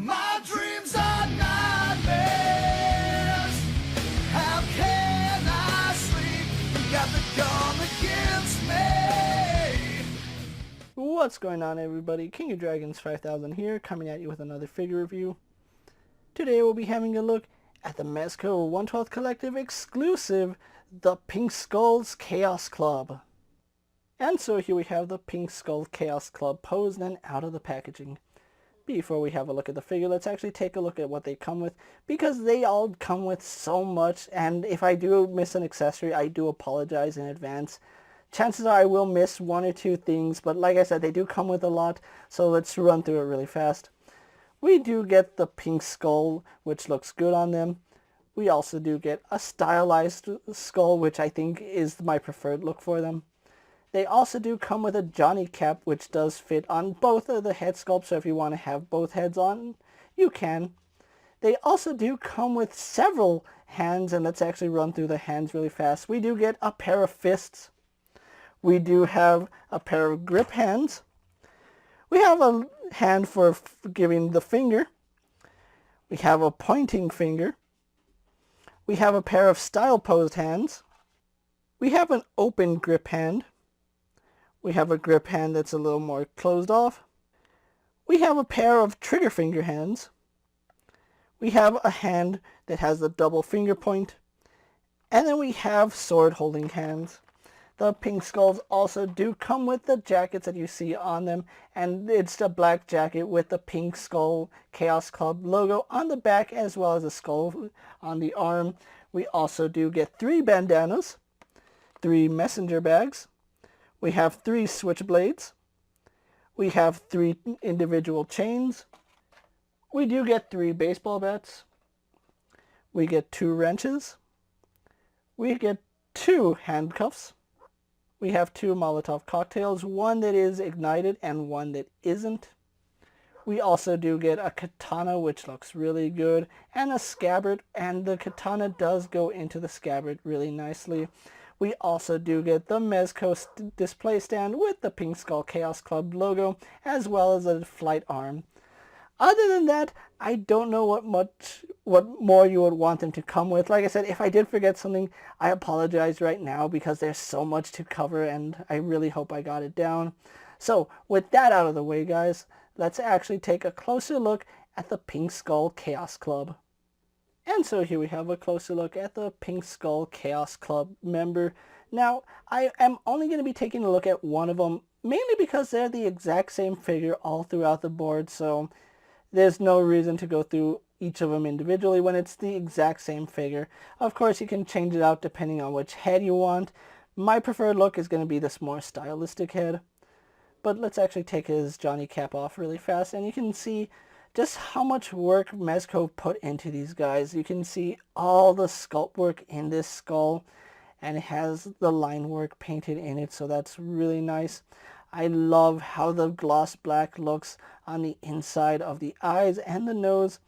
My dreams are nightmares. How can I sleep? You got the gun against me. What's going on, everybody? King of Dragons 5000 here, coming at you with another figure review. Today we'll be having a look at the Mezco 1/12 Collective exclusive, the Pink Skulls Chaos Club. And so here we have the Pink Skull Chaos Club posed and out of the packaging. Before we have a look at the figure, let's actually take a look at what they come with, because they all come with so much, and if I do miss an accessory, I do apologize in advance. Chances are I will miss one or two things, but like I said, they do come with a lot, so let's run through it really fast. We do get the pink skull, which looks good on them. We also do get a stylized skull, which I think is my preferred look for them. They also do come with a Johnny cap, which does fit on both of the head sculpts, so if you want to have both heads on, you can. They also do come with several hands, and let's actually run through the hands really fast. We do get a pair of fists. We do have a pair of grip hands. We have a hand for giving the finger. We have a pointing finger. We have a pair of style posed hands. We have an open grip hand. We have a grip hand that's a little more closed off. We have a pair of trigger finger hands. We have a hand that has the double finger point. And then we have sword holding hands. The pink skulls also do come with the jackets that you see on them, and it's a black jacket with the Pink Skull Chaos Club logo on the back as well as a skull on the arm. We also do get 3 bandanas, 3 messenger bags. We have 3 switchblades. We have 3 individual chains. We do get 3 baseball bats. We get 2 wrenches. We get 2 handcuffs. We have 2 Molotov cocktails, one that is ignited and one that isn't. We also do get a katana, which looks really good, and a scabbard, and the katana does go into the scabbard really nicely. We also do get the Mezco display stand with the Pink Skull Chaos Club logo, as well as a flight arm. Other than that, I don't know what more you would want them to come with. Like I said, if I did forget something, I apologize right now because there's so much to cover, and I really hope I got it down. So with that out of the way, guys, let's actually take a closer look at the Pink Skull Chaos Club. And so here we have a closer look at the Pink Skull Chaos Club member. Now, I am only going to be taking a look at one of them, mainly because they're the exact same figure all throughout the board, so there's no reason to go through each of them individually when it's the exact same figure. Of course, you can change it out depending on which head you want. My preferred look is going to be this more stylistic head. But let's actually take his Johnny cap off really fast, and you can see just how much work Mezco put into these guys. You can see all the sculpt work in this skull, and it has the line work painted in it, so that's really nice. I love how the gloss black looks on the inside of the eyes and the nose.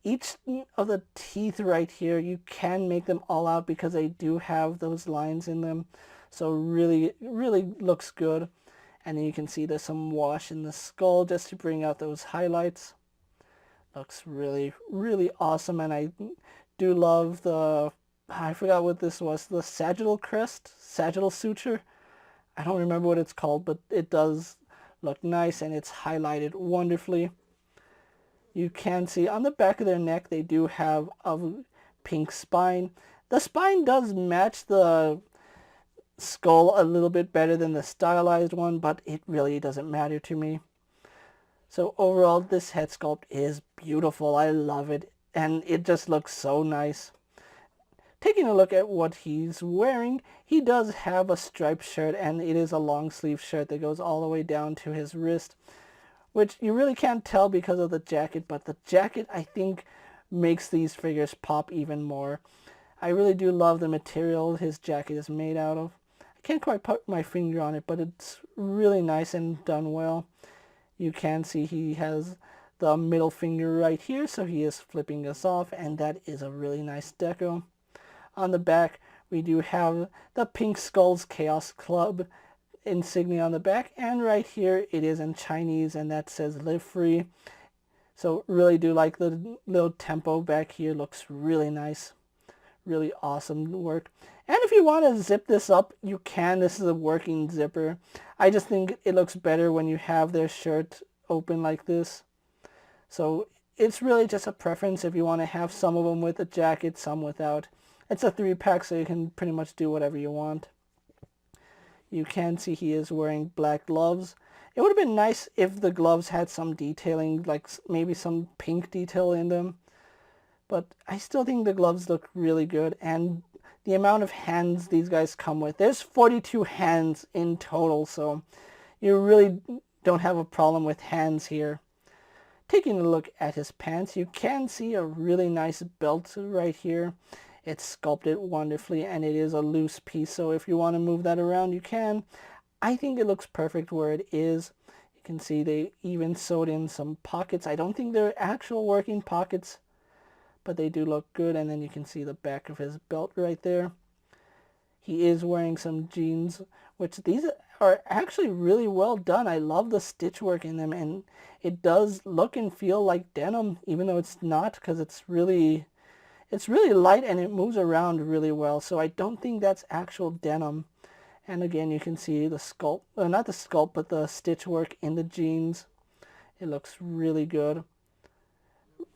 Each of the teeth right here, you can make them all out because they do have those lines in them, so really looks good. And then you can see there's some wash in the skull just to bring out those highlights. Looks really awesome, and I do love the, I forgot what this was, the sagittal crest, sagittal suture. I don't remember what it's called, but it does look nice, and it's highlighted wonderfully. You can see on the back of their neck they do have a pink spine. The spine does match the skull a little bit better than the stylized one, but it really doesn't matter to me. So overall, this head sculpt is beautiful. I love it, and it just looks so nice. Taking a look at what he's wearing, he does have a striped shirt, and it is a long sleeve shirt that goes all the way down to his wrist, which you really can't tell because of the jacket, but the jacket, I think, makes these figures pop even more. I really do love the material his jacket is made out of. I can't quite put my finger on it, but it's really nice and done well. You can see he has the middle finger right here, so he is flipping us off, and that is a really nice deco. On the back, we do have the Pink Skulls Chaos Club insignia on the back, and right here it is in Chinese, and that says "Live Free." So really do like the little tempo back here. Looks really nice. Really awesome work. And if you want to zip this up, you can. This is a working zipper. I just think it looks better when you have their shirt open like this. So it's really just a preference if you want to have some of them with a jacket, some without. It's a 3-pack, so you can pretty much do whatever you want. You can see he is wearing black gloves. It would have been nice if the gloves had some detailing, like maybe some pink detail in them. But I still think the gloves look really good. And the amount of hands these guys come with. There's 42 hands in total, so you really don't have a problem with hands here. Taking a look at his pants, you can see a really nice belt right here. It's sculpted wonderfully, and it is a loose piece, so if you want to move that around, you can. I think it looks perfect where it is. You can see they even sewed in some pockets. I don't think they're actual working pockets, but they do look good. And then you can see the back of his belt right there. He is wearing some jeans, which these are actually really well done. I love the stitch work in them, and it does look and feel like denim, even though it's not, because it's really light and it moves around really well. So I don't think that's actual denim. And again, you can see the sculpt, not the sculpt, but the stitch work in the jeans. It looks really good.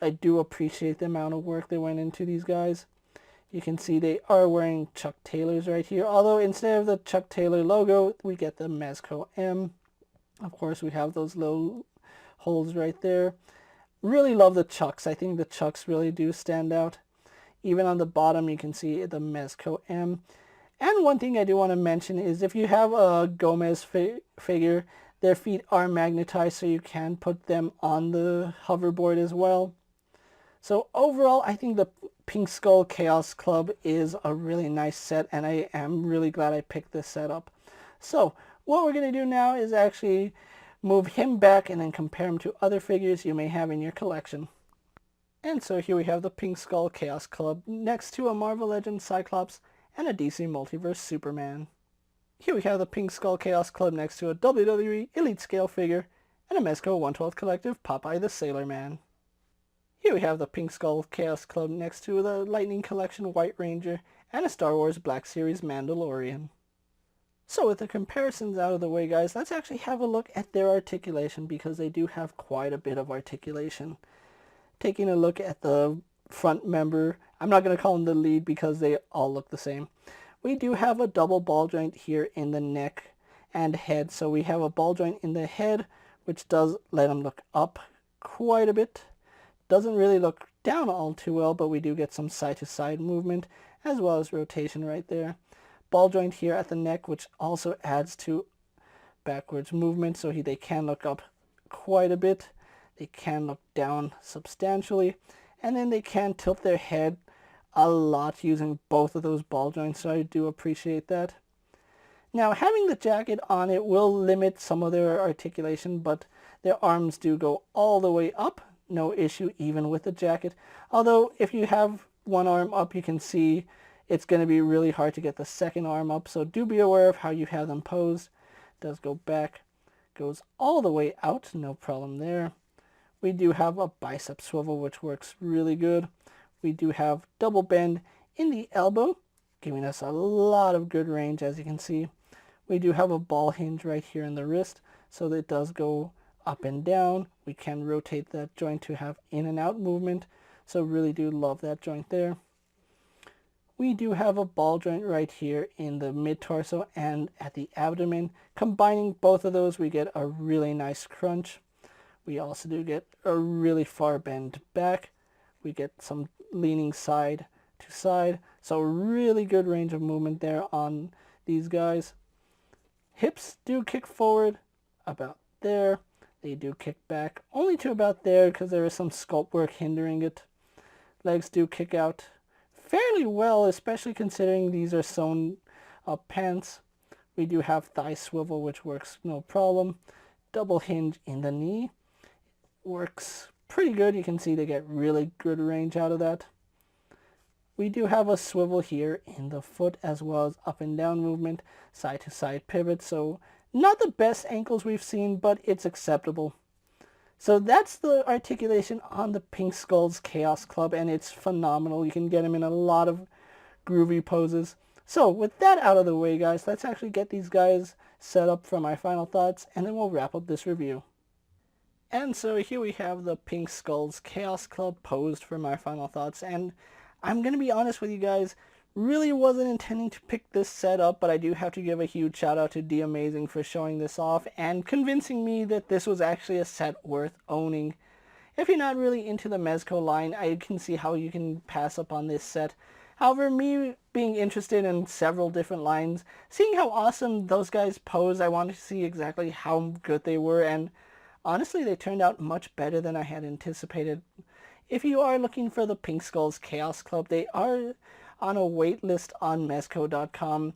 I do appreciate the amount of work that went into these guys. You can see they are wearing Chuck Taylors right here. Although instead of the Chuck Taylor logo, we get the Mezco M. Of course, we have those little holes right there. Really love the Chucks. I think the Chucks really do stand out. Even on the bottom, you can see the Mezco M. And one thing I do want to mention is if you have a Gomez figure, their feet are magnetized, so you can put them on the hoverboard as well. So overall, I think the Pink Skull Chaos Club is a really nice set, and I am really glad I picked this set up. So what we're going to do now is actually move him back and then compare him to other figures you may have in your collection. And so here we have the Pink Skull Chaos Club next to a Marvel Legends Cyclops and a DC Multiverse Superman. Here we have the Pink Skull Chaos Club next to a WWE Elite Scale figure and a Mezco 1/12 Collective Popeye the Sailor Man. Here we have the Pink Skull Chaos Club next to the Lightning Collection White Ranger and a Star Wars Black Series Mandalorian. So with the comparisons out of the way, guys, let's actually have a look at their articulation, because they do have quite a bit of articulation. Taking a look at the front member, I'm not going to call him the lead because they all look the same. We do have a double ball joint here in the neck and head. So we have a ball joint in the head, which does let him look up quite a bit. Doesn't really look down all too well, but we do get some side-to-side movement as well as rotation right there. Ball joint here at the neck, which also adds to backwards movement, so they can look up quite a bit. They can look down substantially, and then they can tilt their head a lot using both of those ball joints, so I do appreciate that. Now, having the jacket on it will limit some of their articulation, but their arms do go all the way up. No issue even with the jacket. Although, if you have one arm up, you can see it's going to be really hard to get the second arm up, so do be aware of how you have them posed. It does go back, goes all the way out, no problem there. We do have a bicep swivel, which works really good. We do have double bend in the elbow, giving us a lot of good range, as you can see. We do have a ball hinge right here in the wrist, so that it does go up and down. We can rotate that joint to have in and out movement, so really do love that joint there. We do have a ball joint right here in the mid-torso and at the abdomen. Combining both of those, we get a really nice crunch. We also do get a really far bend back. We get some leaning side to side. So really good range of movement there on these guys. Hips do kick forward about there. They do kick back only to about there because there is some sculpt work hindering it. Legs do kick out fairly well, especially considering these are sewn up pants. We do have thigh swivel, which works no problem. Double hinge in the knee. Works pretty good. You can see they get really good range out of that. We do have a swivel here in the foot, as well as up and down movement, side to side pivot. So not the best ankles we've seen, but it's acceptable. So that's the articulation on the Pink Skull's Chaos Club, and it's phenomenal. You can get him in a lot of groovy poses. So with that out of the way, guys, let's actually get these guys set up for my final thoughts, and then we'll wrap up this review. And so here we have the Pink Skull's Chaos Club posed for my final thoughts, and I'm going to be honest with you guys, really wasn't intending to pick this set up, but I do have to give a huge shout out to D Amazing for showing this off and convincing me that this was actually a set worth owning. If you're not really into the Mezco line, I can see how you can pass up on this set. However, me being interested in several different lines, seeing how awesome those guys pose, I wanted to see exactly how good they were, and honestly, they turned out much better than I had anticipated. If you are looking for the Pink Skull's Chaos Club, they are on a wait list on Mezco.com.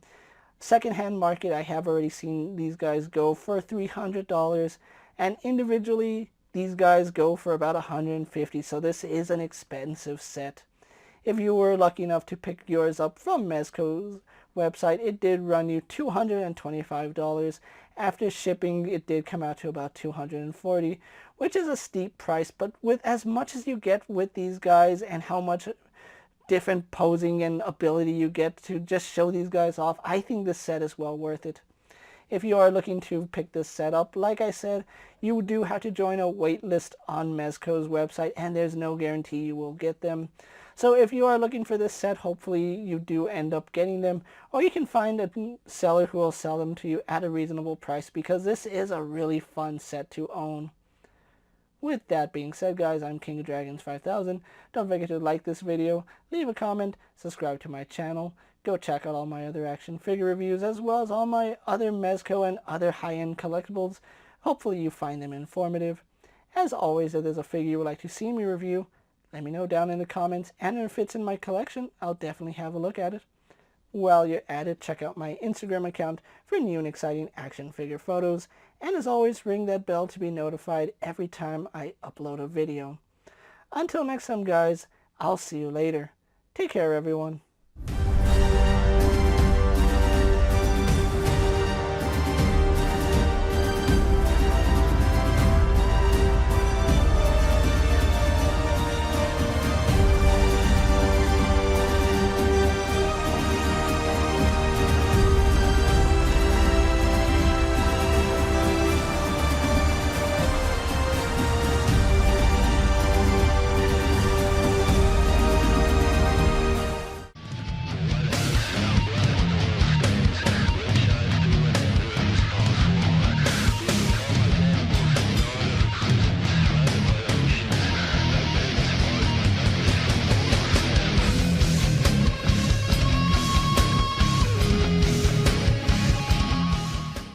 Secondhand market, I have already seen these guys go for $300, and individually, these guys go for about $150, so this is an expensive set. If you were lucky enough to pick yours up from Mezco's website, it did run you $225. After shipping, it did come out to about $240, which is a steep price, but with as much as you get with these guys and how much different posing and ability you get to just show these guys off, I think this set is well worth it. If you are looking to pick this set up, like I said, you do have to join a wait list on Mezco's website, and there's no guarantee you will get them. So if you are looking for this set, hopefully you do end up getting them, or you can find a seller who will sell them to you at a reasonable price, because this is a really fun set to own. With that being said, guys, I'm KingofDragons 5000. Don't forget to like this video, leave a comment, subscribe to my channel, go check out all my other action figure reviews, as well as all my other Mezco and other high-end collectibles. Hopefully you find them informative. As always, if there's a figure you would like to see me review, let me know down in the comments, and if it's in my collection, I'll definitely have a look at it. While you're at it, check out my Instagram account for new and exciting action figure photos, and as always, ring that bell to be notified every time I upload a video. Until next time, guys, I'll see you later. Take care, everyone.